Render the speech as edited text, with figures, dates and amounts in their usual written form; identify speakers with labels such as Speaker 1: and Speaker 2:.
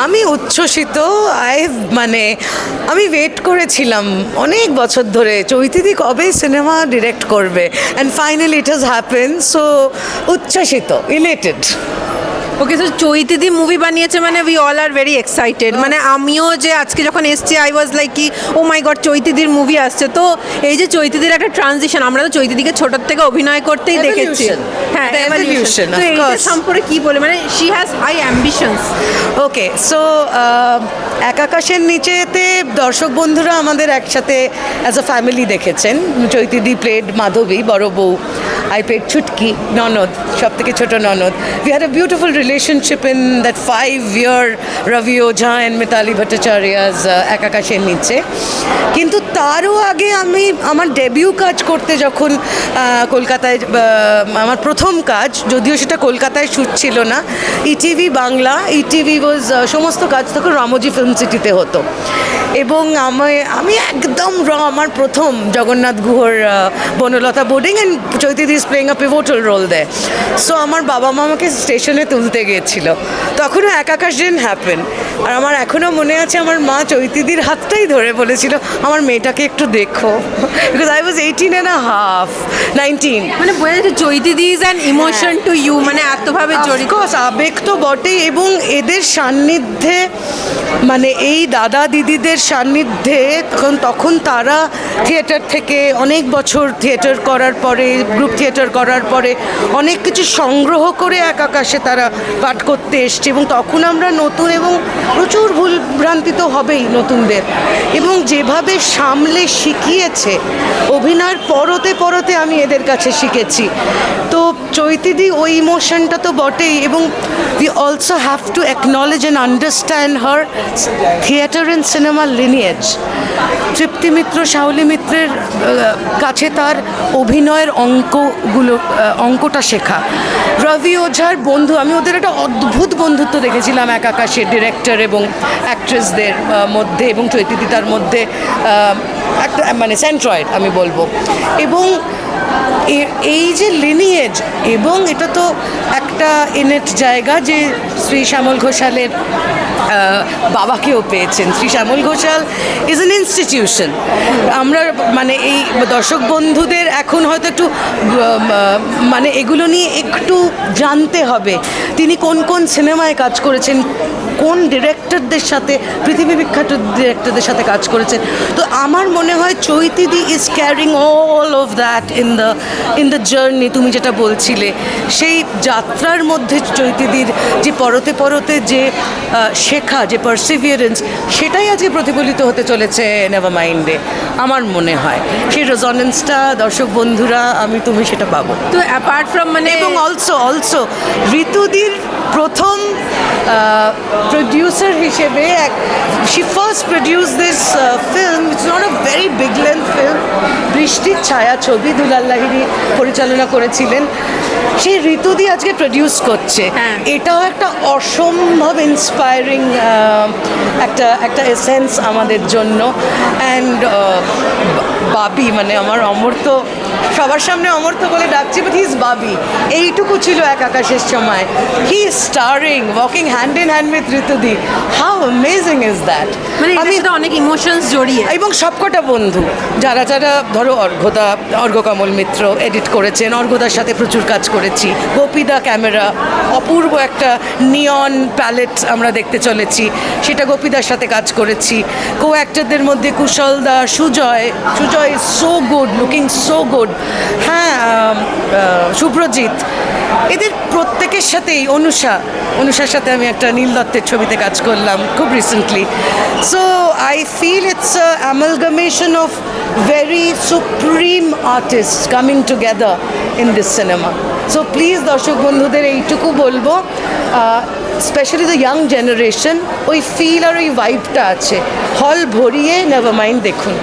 Speaker 1: আমি উচ্ছ্বসিত। মানে আমি ওয়েট করেছিলাম অনেক বছর ধরে চৈতিদি কবে সিনেমা ডিরেক্ট করবে, and finally it has happen. So উচ্ছ্বসিত, ইলেটেড।
Speaker 2: ওকে, তো চৈতিদি মুভি বানিয়েছে মানে we all are very excited. মানে আমিও যে আজকে যখন এসছি আই ওয়াজ লাইক কি ও মাই গড চৈতিদির মুভি আসছে। তো এই যে চৈতিদির একটা ট্রানজিশন, আমরা তো চৈতিদিকে ছোটোর থেকে অভিনয় করতেই দেখেছি। হ্যাঁ,
Speaker 1: Evolution,
Speaker 2: তো
Speaker 1: of
Speaker 2: এইটা
Speaker 1: course.
Speaker 2: সম্পর্কে কি বলে, মানে she has high ambitions.
Speaker 1: Okay, so এক আকাশের নিচেতে দর্শক বন্ধুরা আমাদের একসাথে অ্যাজ আ ফ্যামিলি দেখেছেন। চৈতিদি প্লেড মাধবী, বড় বউ। আই প্লেড ছুটকি, ননদ, সব থেকে ছোটো ননদ। We had a beautiful relationship in that 5 year Rabi Ojha and Mitali Bhattacharya's এক আকাশের নিচে। কিন্তু তারও আগে আমি আমার ডেবিউ কাজ করতে যখন কলকাতায়, আমার প্রথম কাজ, যদিও সেটা কলকাতায় শ্যুট ছিল না, ইটিভি বাংলা, ইটিভি ওয়াজ, সমস্ত কাজ তখন রামোজি ফিল্ম সিটিতে হতো। এবং আমি একদম আমার প্রথম জগন্নাথ গুহর বনলতা বোর্ডিং, অ্যান্ড চৈতিদি is playing a pivotal role দেয়। সো আমার বাবা মা আমাকে স্টেশনে তুলতে গিয়েছিল, তখনও এক আকাশ ডিডন্ট হ্যাপেন। আর আমার এখনও মনে আছে আমার মা চৈতিদির হাতটাই ধরে বলেছিল আমার মেয়েটাকে একটু দেখো, বিকজ আই ওয়াজ 18.5, 19।
Speaker 2: মানে বোঝা যাচ্ছে চৈতিদি is an emotion to you, মানে এতভাবে জড়িত।
Speaker 1: আবেগ তো বটেই, এবং এদের সান্নিধ্যে, মানে এই দাদা দিদিদের সান্নিধ্যে, তখন তারা থিয়েটার থেকে অনেক বছর থিয়েটার করার পরে, গ্রুপ থিয়েটার করার পরে অনেক কিছু সংগ্রহ করে এক আকাশে তারা পাঠ করতে এসছে। এবং তখন আমরা নতুন, এবং প্রচুর ভুল ভ্রান্তি তো হবেই নতুনদের, এবং যেভাবে সামলে শিখিয়েছে, অভিনয়ের পরতে পরতে আমি এদের কাছে শিখেছি। তো চৈতিদি ওই ইমোশনটা তো বটেই, এবং we also have to acknowledge and understand her theatre and cinema lineage. Tripti Mitra, Shaoli মিত্রের কাছে তার অভিনয়ের অঙ্কটা শেখা। রবি ওঝার বন্ধু, আমি ওদের একটা অদ্ভুত বন্ধুত্ব দেখেছিলাম এক আকাশের ডিরেক্টর এবং অ্যাক্ট্রেসদের মধ্যে, এবং চৈতিদি তার মধ্যে একটা মানে সেন্ট্রয়েড আমি বলবো। এবং এই যে লিনিয়েজ, এবং এটা তো একটা ইনেট জায়গা যে শ্রী শ্যামল ঘোষালের বাবাকেও পেয়েছেন। শ্রী শ্যামল ঘোষাল ইজ অ্যান ইনস্টিটিউশন। আমরা মানে এই দর্শক বন্ধুদের এখন হয়তো একটু মানে এগুলো নিয়ে একটু জানতে হবে, তিনি কোন কোন সিনেমায় কাজ করেছেন, কোন ডিরেক্টরদের সাথে, পৃথিবী বিখ্যাত ডিরেক্টরদের সাথে কাজ করেছেন। তো আমার মনে হয় চৈতিদি is carrying all of that in the journey. তুমি যেটা বলছিলে, সেই যাত্রার মধ্যে চৈতিদির যে পরতে পরতে যে শেখা, যে পারসিভিয়ারেন্স, সেটাই আজকে প্রতিফলিত হতে চলেছে নেভার মাইন্ডে। আমার মনে হয় সেই রেজনেন্সটা দর্শক বন্ধুরা, তুমি সেটা পাবো।
Speaker 2: তো অ্যাপার্ট ফ্রম মানে,
Speaker 1: এবং অলসো ঋতুদির প্রথম প্রডিউসার হিসেবে she first produced this film. It's not a very big length film. বৃষ্টির ছায়া ছবি দুলাল লাহিড়ী পরিচালনা করেছিলেন, সেই ঋতুদি আজকে প্রডিউস করছে। এটাও একটা অসম্ভব ইন্সপায়ারিং একটা এসেন্স আমাদের জন্য। অ্যান্ড বাবি, মানে আমার অমর্ত্য, সবার সামনে অমর্ত্য বলে ডাকছি, বাট হি ইজ বাবি। এইটুকু ছিল এক আকাশের সময়। He is staring, walking hand in hand with ঋতুদি। How amazing is that!
Speaker 2: মানে আমি অনেক ইমোশনস জড়িয়ে,
Speaker 1: এবং সবকটা বন্ধু যারা ধরো অর্ঘ্যকমল মিত্র এডিট করেছেন, অর্ঘ্যদার সাথে প্রচুর কাজ করেছি, গোপীদা ক্যামেরা, অপূর্ব একটা নিয়ন প্যালেট আমরা দেখতে চলেছি, সেটা গোপীদার সাথে কাজ করেছি। কো অ্যাক্টরদের মধ্যে Kushal da, Sujoy is so good, looking so good. হ্যাঁ, শুভ্রজিৎ, এদের প্রত্যেকের সাথেই, অনুষার সাথে আমি একটা নীল দত্তের ছবিতে কাজ করলাম খুব recently. So I feel it's a amalgamation of very supreme artists coming together in this cinema. So please দর্শক বন্ধুদের এইটুকু বলবো, স্পেশালি দ্য ইয়াং জেনারেশন, ওই ফিল আর ওই ভাইবটা আছে, হল ভরিয়ে নেভার মাইন্ড দেখুন।